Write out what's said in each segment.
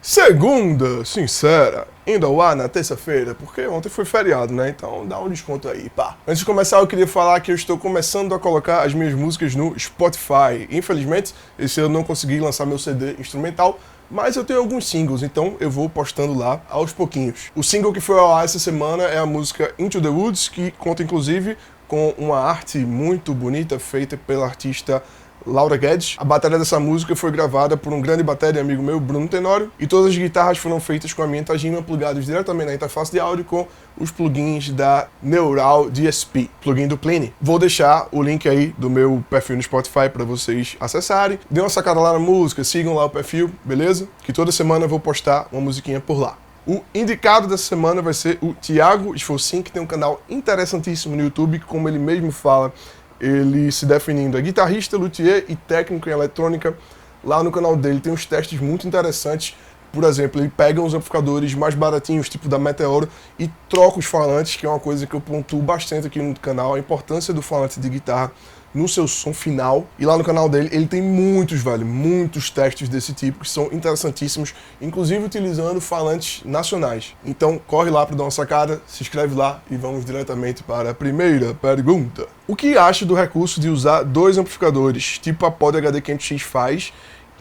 Segunda, sincera, indo ao ar na terça-feira, porque ontem foi feriado, né? Então dá um desconto aí, pá. Antes de começar, eu queria falar que eu estou começando a colocar as minhas músicas no Spotify. Infelizmente, esse ano eu não consegui lançar meu CD instrumental, mas eu tenho alguns singles, então eu vou postando lá aos pouquinhos. O single que foi ao ar essa semana é a música Into the Woods, que conta inclusive com uma arte muito bonita feita pela artista Laura Guedes. A bateria dessa música foi gravada por um grande bateria amigo meu, Bruno Tenório, e todas as guitarras foram feitas com a minha Tajima plugadas diretamente na interface de áudio com os plugins da Neural DSP, plugin do Plini. Vou deixar o link aí do meu perfil no Spotify para vocês acessarem. Dê uma sacada lá na música, sigam lá o perfil, beleza? Que toda semana eu vou postar uma musiquinha por lá. O indicado dessa semana vai ser o Thiago Esforcin, que tem um canal interessantíssimo no YouTube, que, como ele mesmo fala, ele se definindo é guitarrista, luthier e técnico em eletrônica. Lá no canal dele tem uns testes muito interessantes. Por exemplo, ele pega uns amplificadores mais baratinhos, tipo da Meteoro, e troca os falantes, que é uma coisa que eu pontuo bastante aqui no canal, a importância do falante de guitarra no seu som final. E lá no canal dele, ele tem muitos testes desse tipo, que são interessantíssimos, inclusive utilizando falantes nacionais. Então, corre lá para dar uma sacada, se inscreve lá e vamos diretamente para a primeira pergunta. O que acha do recurso de usar dois amplificadores, tipo a Pod HD 500X faz,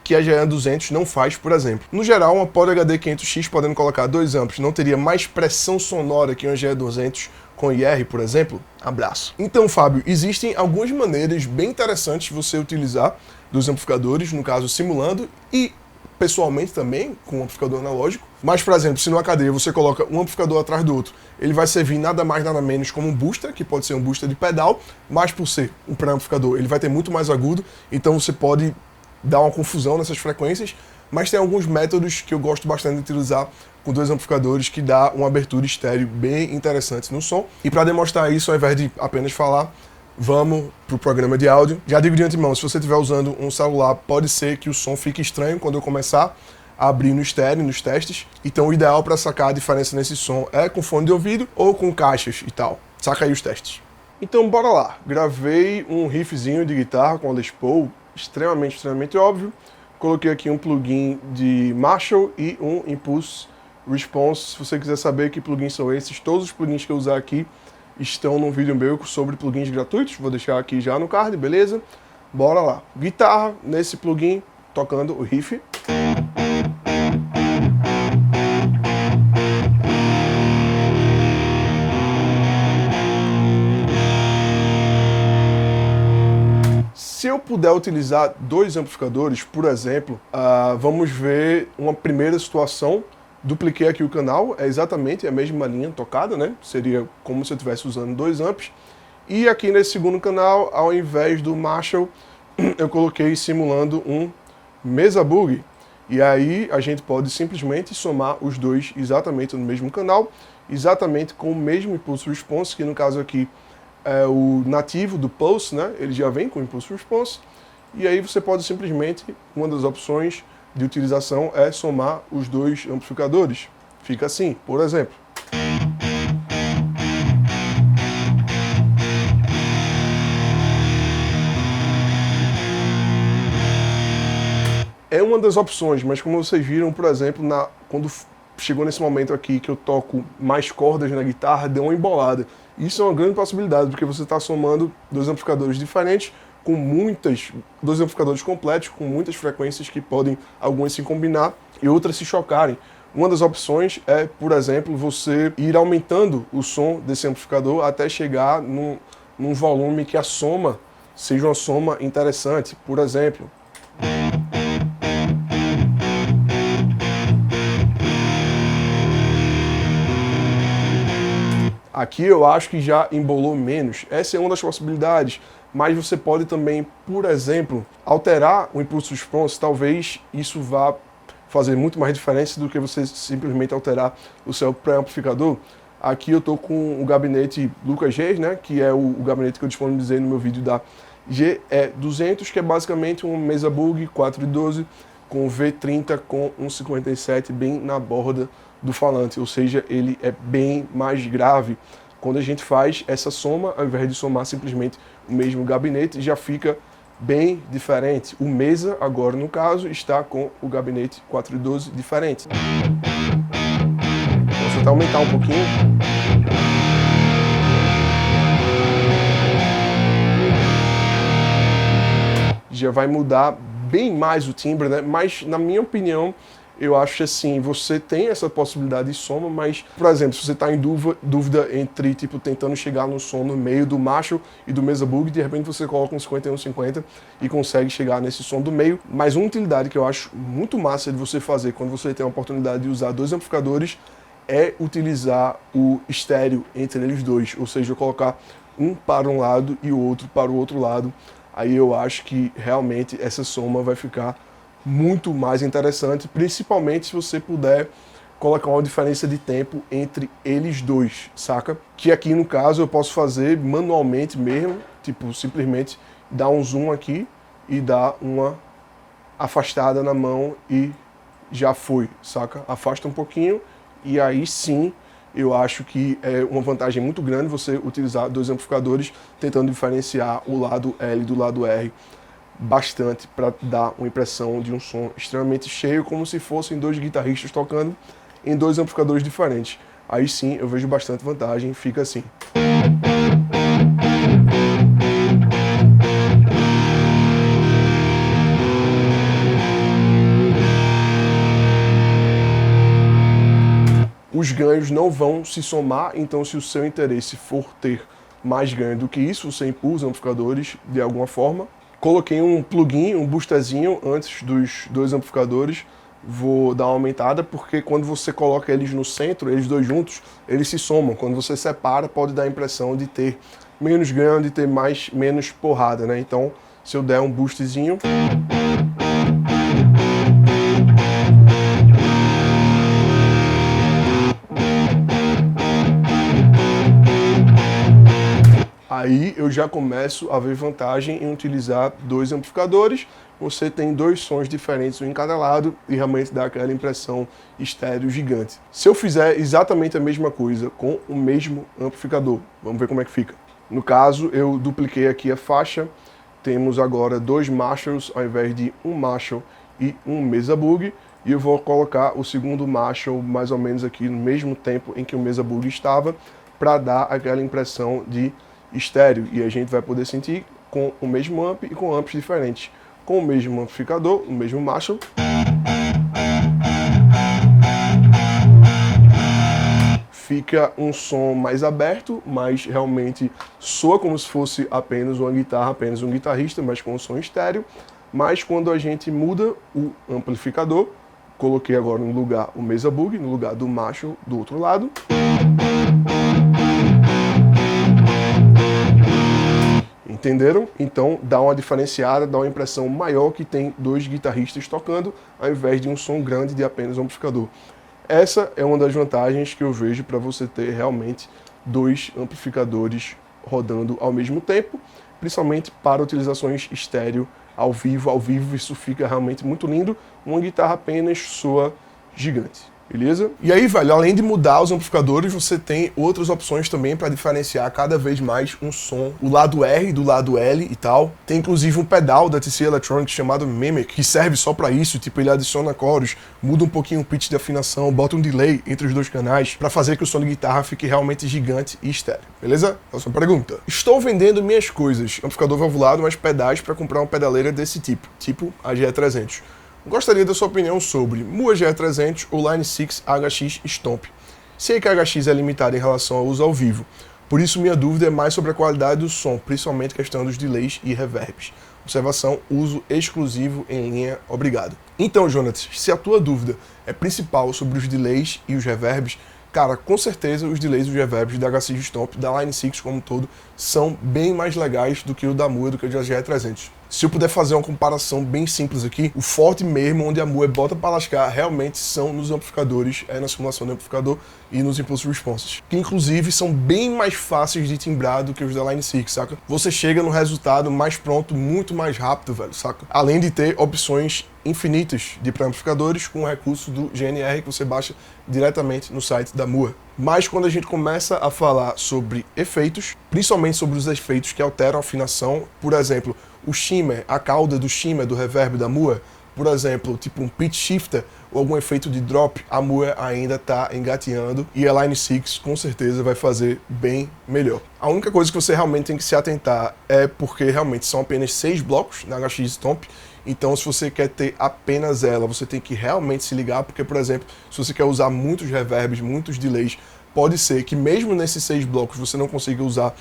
que a GE200 não faz, por exemplo? No geral, uma Pod HD 500X podendo colocar dois amplos não teria mais pressão sonora que uma GE200 com IR, por exemplo? Abraço. Então, Fábio, existem algumas maneiras bem interessantes de você utilizar dos amplificadores, no caso simulando, e pessoalmente também com um amplificador analógico. Mas, por exemplo, se numa cadeia você coloca um amplificador atrás do outro, ele vai servir nada mais nada menos como um booster, que pode ser um booster de pedal, mas por ser um pré-amplificador, ele vai ter muito mais agudo, então você pode dar uma confusão nessas frequências, mas tem alguns métodos que eu gosto bastante de utilizar com dois amplificadores que dá uma abertura estéreo bem interessante no som. E para demonstrar isso, ao invés de apenas falar, vamos para o programa de áudio. Já digo de antemão, se você estiver usando um celular, pode ser que o som fique estranho quando eu começar a abrir no estéreo, nos testes. Então o ideal para sacar a diferença nesse som é com fone de ouvido ou com caixas e tal. Saca aí os testes. Então bora lá. Gravei um riffzinho de guitarra com a Les Paul, extremamente óbvio. Coloquei aqui um plugin de Marshall e um Impulse Response. Se você quiser saber que plugins são esses, todos os plugins que eu usar aqui estão num vídeo meu sobre plugins gratuitos. Vou deixar aqui já no card, beleza? Bora lá. Guitarra nesse plugin, tocando o riff. Se eu puder utilizar dois amplificadores, por exemplo, vamos ver uma primeira situação. Dupliquei aqui o canal, é exatamente a mesma linha tocada, né? Seria como se eu estivesse usando dois amps. E aqui nesse segundo canal, ao invés do Marshall, eu coloquei simulando um Mesa Boogie. E aí a gente pode simplesmente somar os dois exatamente no mesmo canal, exatamente com o mesmo Impulse Response, que no caso aqui é o nativo do Pulse, né? Ele já vem com Impulse Response. E aí você pode simplesmente, uma das opções de utilização é somar os dois amplificadores. Fica assim, por exemplo. É uma das opções, mas como vocês viram, por exemplo, quando chegou nesse momento aqui que eu toco mais cordas na guitarra, deu uma embolada. Isso é uma grande possibilidade, porque você está somando dois amplificadores diferentes, com dois amplificadores completos, com muitas frequências que podem algumas se combinar e outras se chocarem. Uma das opções é, por exemplo, você ir aumentando o som desse amplificador até chegar num volume que a soma seja uma soma interessante. Por exemplo, aqui eu acho que já embolou menos. Essa é uma das possibilidades. Mas você pode também, por exemplo, alterar o Impulse Response. Talvez isso vá fazer muito mais diferença do que você simplesmente alterar o seu pré-amplificador. Aqui eu estou com o gabinete Lucas Reis, né, que é o gabinete que eu disponibilizei no meu vídeo da GE200, que é basicamente um Mesa Boogie 412 com V30 com 1,57 bem na borda do falante, ou seja, ele é bem mais grave. Quando a gente faz essa soma, ao invés de somar simplesmente o mesmo gabinete, já fica bem diferente. O Mesa, agora no caso, está com o gabinete 412 diferente. Vou só aumentar um pouquinho. Já vai mudar bem mais o timbre, né? Mas, na minha opinião, eu acho que assim, você tem essa possibilidade de soma, mas, por exemplo, se você está em dúvida entre, tipo, tentando chegar no som no meio do Marshall e do Mesa Boogie, de repente você coloca um 5150 e consegue chegar nesse som do meio. Mas uma utilidade que eu acho muito massa de você fazer quando você tem a oportunidade de usar dois amplificadores é utilizar o estéreo entre eles dois, ou seja, colocar um para um lado e o outro para o outro lado. Aí eu acho que realmente essa soma vai ficar muito mais interessante, principalmente se você puder colocar uma diferença de tempo entre eles dois, saca? Que aqui no caso eu posso fazer manualmente mesmo, tipo, simplesmente dar um zoom aqui e dar uma afastada na mão e já foi, saca? Afasta um pouquinho e aí sim eu acho que é uma vantagem muito grande você utilizar dois amplificadores tentando diferenciar o lado L do lado R bastante para dar uma impressão de um som extremamente cheio, como se fossem dois guitarristas tocando em dois amplificadores diferentes. Aí sim eu vejo bastante vantagem, fica assim. Os ganhos não vão se somar, então se o seu interesse for ter mais ganho do que isso, você empurra os amplificadores de alguma forma. Coloquei um plugin, um boosterzinho antes dos dois amplificadores, vou dar uma aumentada, porque quando você coloca eles no centro, eles dois juntos, eles se somam. Quando você separa, pode dar a impressão de ter menos ganho, de ter menos porrada, né? Então, se eu der um boostzinho... Aí eu já começo a ver vantagem em utilizar dois amplificadores. Você tem dois sons diferentes um em cada lado e realmente dá aquela impressão estéreo gigante. Se eu fizer exatamente a mesma coisa com o mesmo amplificador, vamos ver como é que fica. No caso, eu dupliquei aqui a faixa. Temos agora dois Marshalls ao invés de um Marshall e um Mesa Boogie. E eu vou colocar o segundo Marshall mais ou menos aqui no mesmo tempo em que o Mesa Boogie estava, para dar aquela impressão de estéreo, e a gente vai poder sentir com o mesmo amp e com amps diferentes, com o mesmo amplificador, o mesmo Marshall. Fica um som mais aberto, mas realmente soa como se fosse apenas uma guitarra, apenas um guitarrista, mas com um som estéreo. Mas quando a gente muda o amplificador, coloquei agora no lugar o Mesa Boogie, no lugar do Marshall do outro lado. Entenderam? Então dá uma diferenciada, dá uma impressão maior que tem dois guitarristas tocando, ao invés de um som grande de apenas um amplificador. Essa é uma das vantagens que eu vejo para você ter realmente dois amplificadores rodando ao mesmo tempo, principalmente para utilizações estéreo ao vivo isso fica realmente muito lindo, uma guitarra apenas soa gigante. Beleza? E aí, velho, além de mudar os amplificadores, você tem outras opções também para diferenciar cada vez mais um som. O lado R do lado L e tal. Tem inclusive um pedal da TC Electronics chamado Mimic, que serve só para isso. Tipo, ele adiciona coros, muda um pouquinho o pitch de afinação, bota um delay entre os dois canais para fazer que o som de guitarra fique realmente gigante e estéreo. Beleza? Próxima pergunta. Estou vendendo minhas coisas, amplificador valvulado, mas pedais para comprar uma pedaleira desse tipo a GE300. Gostaria da sua opinião sobre Moog GE300 ou Line 6 HX Stomp. Sei que a HX é limitada em relação ao uso ao vivo, por isso minha dúvida é mais sobre a qualidade do som, principalmente questão dos delays e reverbs. Observação, uso exclusivo em linha, obrigado. Então, Jonatas, se a tua dúvida é principal sobre os delays e os reverbs, cara, com certeza os delays e os reverbs da HX Stomp, da Line 6 como um todo, são bem mais legais do que o da Moog, do que o da GE300. Se eu puder fazer uma comparação bem simples aqui, o forte mesmo, onde a Moog bota para lascar, realmente são nos amplificadores, na simulação do amplificador e nos impulse responses, que inclusive são bem mais fáceis de timbrar do que os da Line 6, saca? Você chega no resultado mais pronto, muito mais rápido, velho, saca? Além de ter opções infinitas de pré-amplificadores com o recurso do GNR que você baixa diretamente no site da Moore. Mas quando a gente começa a falar sobre efeitos, principalmente sobre os efeitos que alteram a afinação, por exemplo, o shimmer, a cauda do shimmer do reverb da Moore, por exemplo, tipo um pitch shifter ou algum efeito de drop, a Moore ainda está engateando e a Line 6 com certeza vai fazer bem melhor. A única coisa que você realmente tem que se atentar é porque realmente são apenas 6 blocos na HX Stomp, então se você quer ter apenas ela, você tem que realmente se ligar, porque, por exemplo, se você quer usar muitos reverbs, muitos delays, pode ser que mesmo nesses 6 blocos você não consiga usar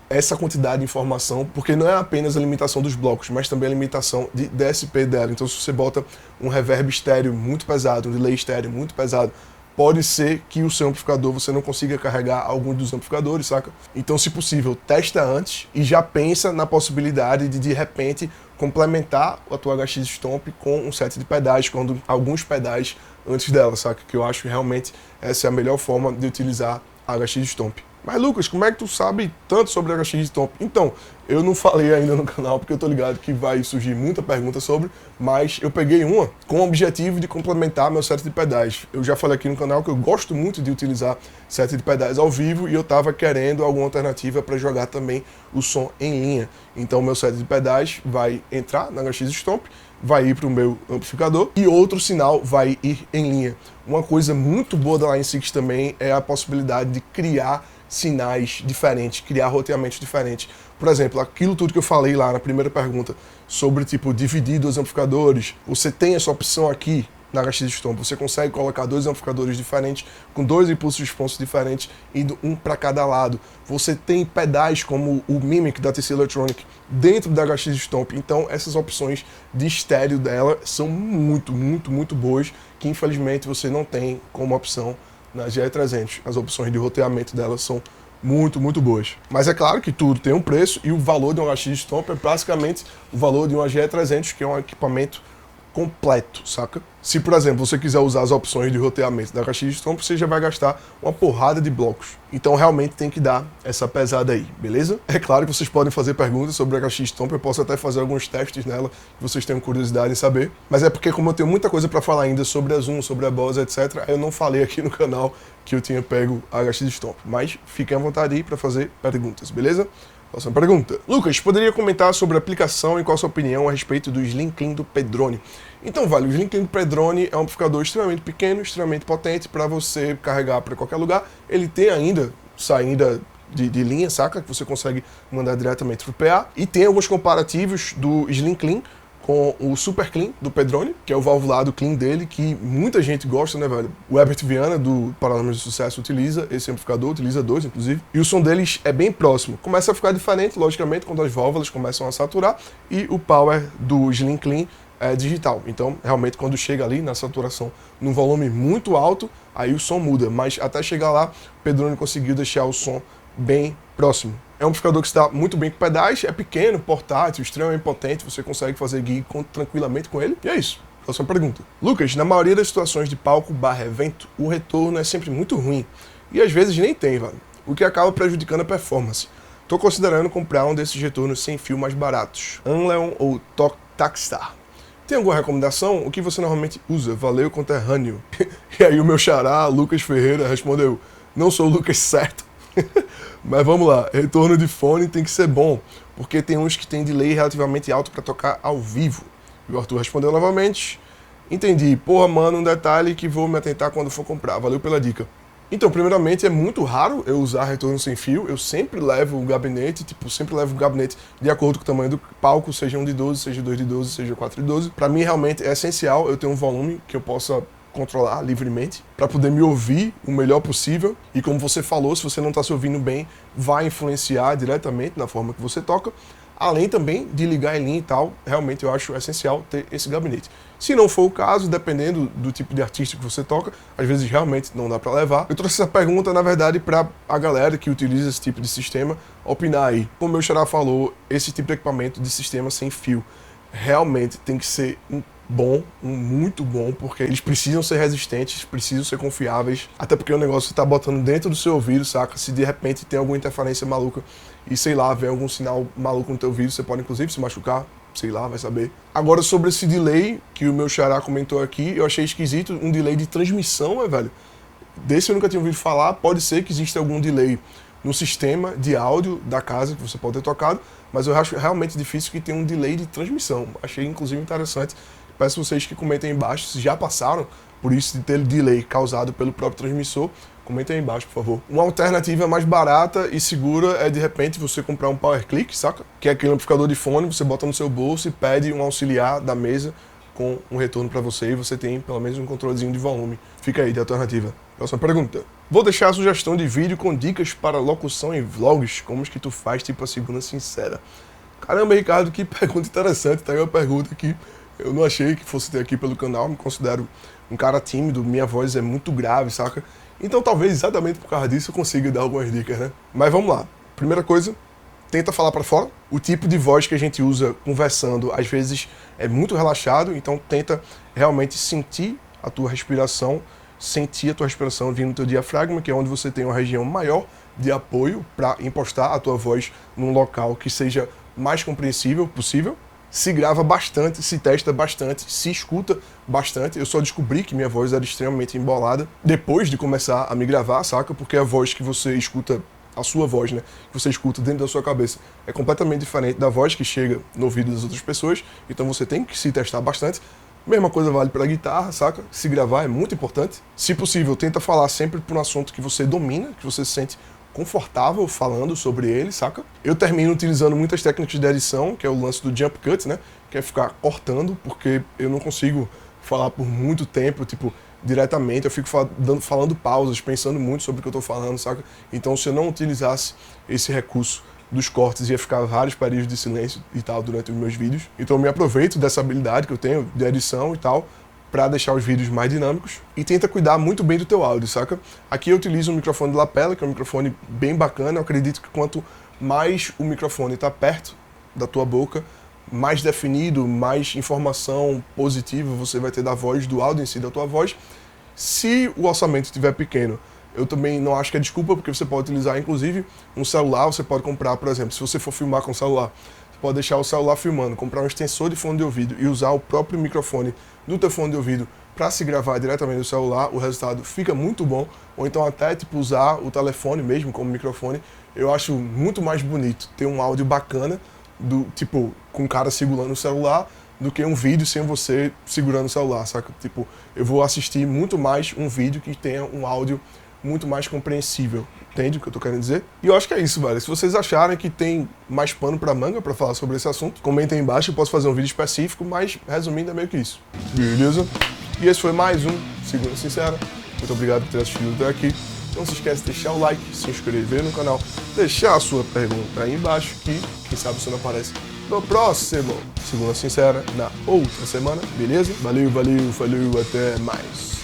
essa quantidade de informação, porque não é apenas a limitação dos blocos, mas também a limitação de DSP dela. Então, se você bota um reverb estéreo muito pesado, um delay estéreo muito pesado, pode ser que o seu amplificador você não consiga carregar algum dos amplificadores, saca? Então, se possível, testa antes e já pensa na possibilidade de repente, complementar a tua HX Stomp com um set de pedais, quando alguns pedais antes dela, saca? Que eu acho que realmente essa é a melhor forma de utilizar a HX Stomp. Mas Lucas, como é que tu sabe tanto sobre a HX Stomp? Então, eu não falei ainda no canal, porque eu tô ligado que vai surgir muita pergunta sobre, mas eu peguei uma com o objetivo de complementar meu set de pedais. Eu já falei aqui no canal que eu gosto muito de utilizar set de pedais ao vivo e eu tava querendo alguma alternativa para jogar também o som em linha. Então, meu set de pedais vai entrar na HX Stomp, vai ir para o meu amplificador e outro sinal vai ir em linha. Uma coisa muito boa da Line 6 também é a possibilidade de criar sinais diferentes, criar roteamentos diferentes. Por exemplo, aquilo tudo que eu falei lá na primeira pergunta sobre tipo dividir dois amplificadores, você tem essa opção aqui na HX Stomp, você consegue colocar dois amplificadores diferentes, com dois impulsos de responsa diferentes, indo um para cada lado. Você tem pedais como o Mimic da TC Electronic dentro da HX Stomp, então essas opções de estéreo dela são muito boas, que infelizmente você não tem como opção na GE300. As opções de roteamento dela são muito boas. Mas é claro que tudo tem um preço e o valor de uma HX Stomp é basicamente o valor de uma GE300, que é um equipamento completo, saca? Se, por exemplo, você quiser usar as opções de roteamento da HX Stomp, você já vai gastar uma porrada de blocos. Então, realmente tem que dar essa pesada aí, beleza? É claro que vocês podem fazer perguntas sobre a HX Stomp, eu posso até fazer alguns testes nela, que vocês tenham curiosidade em saber. Mas é porque, como eu tenho muita coisa para falar ainda sobre a Zoom, sobre a Bose, etc., eu não falei aqui no canal que eu tinha pego a HX Stomp. Mas fiquem à vontade aí para fazer perguntas, beleza? Próxima pergunta. Lucas, poderia comentar sobre a aplicação e qual a sua opinião a respeito do Slim Clean do Pedrone? Então, vale, o Slim Clean do Pedrone é um amplificador extremamente pequeno, extremamente potente para você carregar para qualquer lugar. Ele tem ainda saída de linha, saca? Que você consegue mandar diretamente para o PA. E tem alguns comparativos do Slim Clean com o Super Clean do Pedrone, que é o valvulado clean dele, que muita gente gosta, né, velho? O Herbert Viana, do Paralamas de Sucesso, utiliza esse amplificador, utiliza dois, inclusive, e o som deles é bem próximo. Começa a ficar diferente, logicamente, quando as válvulas começam a saturar, e o power do Slim Clean é digital. Então, realmente, quando chega ali na saturação num volume muito alto, aí o som muda, mas até chegar lá, o Pedrone conseguiu deixar o som bem próximo. É um amplificador que está muito bem com pedais, é pequeno, portátil, extremamente potente, você consegue fazer gig tranquilamente com ele. E é isso. Próxima pergunta. Lucas, na maioria das situações de palco / evento, o retorno é sempre muito ruim. E às vezes nem tem, velho. O que acaba prejudicando a performance. Tô considerando comprar um desses retornos sem fio mais baratos. Anleon ou Takstar. Tem alguma recomendação? O que você normalmente usa? Valeu, conterrâneo. E aí o meu xará, Lucas Ferreira, respondeu: não sou o Lucas certo. Mas vamos lá, retorno de fone tem que ser bom, porque tem uns que tem delay relativamente alto para tocar ao vivo. E o Arthur respondeu novamente: entendi, porra mano, um detalhe que vou me atentar quando for comprar, valeu pela dica. Então, primeiramente, é muito raro eu usar retorno sem fio, eu sempre levo o gabinete, sempre levo o gabinete de acordo com o tamanho do palco, seja 1 de 12, seja 2 de 12, seja 4 de 12. Para mim, realmente, é essencial eu ter um volume que eu possa controlar livremente, para poder me ouvir o melhor possível. E como você falou, se você não está se ouvindo bem, vai influenciar diretamente na forma que você toca. Além também de ligar em linha e tal, realmente eu acho essencial ter esse gabinete. Se não for o caso, dependendo do tipo de artista que você toca, às vezes realmente não dá para levar. Eu trouxe essa pergunta, na verdade, para a galera que utiliza esse tipo de sistema opinar aí. Como o meu xará falou, esse tipo de equipamento de sistema sem fio realmente tem que ser muito bom, porque eles precisam ser resistentes, precisam ser confiáveis, até porque o negócio você tá botando dentro do seu ouvido, saca? Se de repente tem alguma interferência maluca e sei lá, vem algum sinal maluco no teu ouvido, você pode inclusive se machucar, sei lá, vai saber. Agora sobre esse delay que o meu xará comentou aqui, eu achei esquisito, um delay de transmissão, velho. Desse eu nunca tinha ouvido falar, pode ser que exista algum delay no sistema de áudio da casa que você pode ter tocado, mas eu acho realmente difícil que tenha um delay de transmissão. Achei inclusive interessante. Peço vocês que comentem aí embaixo se já passaram por isso de ter delay causado pelo próprio transmissor. Comentem aí embaixo, por favor. Uma alternativa mais barata e segura é, de repente, você comprar um Power Click, saca? Que é aquele amplificador de fone, você bota no seu bolso e pede um auxiliar da mesa com um retorno para você e você tem pelo menos um controlezinho de volume. Fica aí de alternativa. Próxima pergunta. Vou deixar a sugestão de vídeo com dicas para locução em vlogs, como os que tu faz, tipo a Segunda Sincera. Caramba, Ricardo, que pergunta interessante. Tá aí uma pergunta que eu não achei que fosse ter aqui pelo canal. Me considero um cara tímido, minha voz é muito grave, saca? Então talvez exatamente por causa disso eu consiga dar algumas dicas, né? Mas vamos lá. Primeira coisa, tenta falar para fora. O tipo de voz que a gente usa conversando, às vezes, é muito relaxado, então tenta realmente sentir a tua respiração vindo do teu diafragma, que é onde você tem uma região maior de apoio para impostar a tua voz num local que seja mais compreensível possível. Se grava bastante, se testa bastante, se escuta bastante. Eu só descobri que minha voz era extremamente embolada depois de começar a me gravar, saca? Porque a voz que você escuta, a sua voz, né, que você escuta dentro da sua cabeça, é completamente diferente da voz que chega no ouvido das outras pessoas. Então você tem que se testar bastante. Mesma coisa vale para a guitarra, saca? Se gravar é muito importante. Se possível, tenta falar sempre por um assunto que você domina, que você se sente confortável falando sobre ele, saca? Eu termino utilizando muitas técnicas de edição, que é o lance do jump cut, né? Que é ficar cortando, porque eu não consigo falar por muito tempo, tipo, diretamente. Eu fico falando pausas, pensando muito sobre o que eu tô falando, saca? Então, se eu não utilizasse esse recurso dos cortes, ia ficar vários períodos de silêncio e tal durante os meus vídeos. Então, eu me aproveito dessa habilidade que eu tenho de edição e tal, para deixar os vídeos mais dinâmicos e tenta cuidar muito bem do teu áudio, saca? Aqui eu utilizo um microfone de lapela, que é um microfone bem bacana. Eu acredito que quanto mais o microfone está perto da tua boca, mais definido, mais informação positiva você vai ter da voz, do áudio em si, da tua voz. Se o orçamento estiver pequeno, eu também não acho que é desculpa, porque você pode utilizar inclusive um celular, você pode comprar, por exemplo, se você for filmar com o celular, pode deixar o celular filmando, comprar um extensor de fone de ouvido e usar o próprio microfone do teu fone de ouvido para se gravar diretamente do celular, o resultado fica muito bom. Ou então até tipo usar o telefone mesmo como microfone. Eu acho muito mais bonito ter um áudio bacana do tipo com o cara segurando o celular do que um vídeo sem você segurando o celular, saca? Tipo, eu vou assistir muito mais um vídeo que tenha um áudio muito mais compreensível. Entende o que eu tô querendo dizer? E eu acho que é isso, velho. Se vocês acharem que tem mais pano pra manga pra falar sobre esse assunto, comentem aí embaixo, eu posso fazer um vídeo específico, mas resumindo é meio que isso. Beleza? E esse foi mais um Segunda Sincera. Muito obrigado por ter assistido até aqui. Não se esquece de deixar o like, se inscrever no canal, deixar a sua pergunta aí embaixo, que quem sabe você não aparece no próximo Segunda Sincera, na outra semana, beleza? Valeu, valeu, falou, até mais.